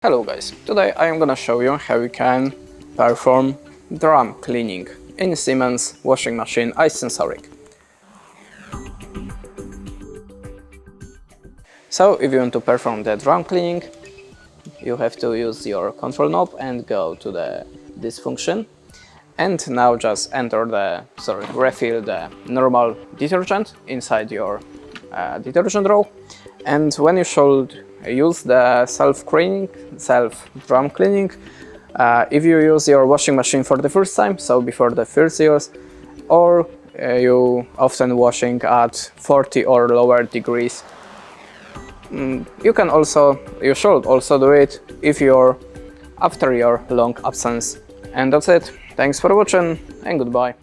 Hello guys, today I am gonna show you how you can perform drum cleaning in Siemens washing machine iSensoric. So if you want to perform the drum cleaning, you have to use your control knob and go to this function. And now just refill the normal detergent inside your detergent row. And when you should use the self-drum cleaning, if you use your washing machine for the first time, so before the first use, or you often washing at 40 or lower degrees, you should also do it if you're after your long absence. And that's it. Thanks for watching and goodbye.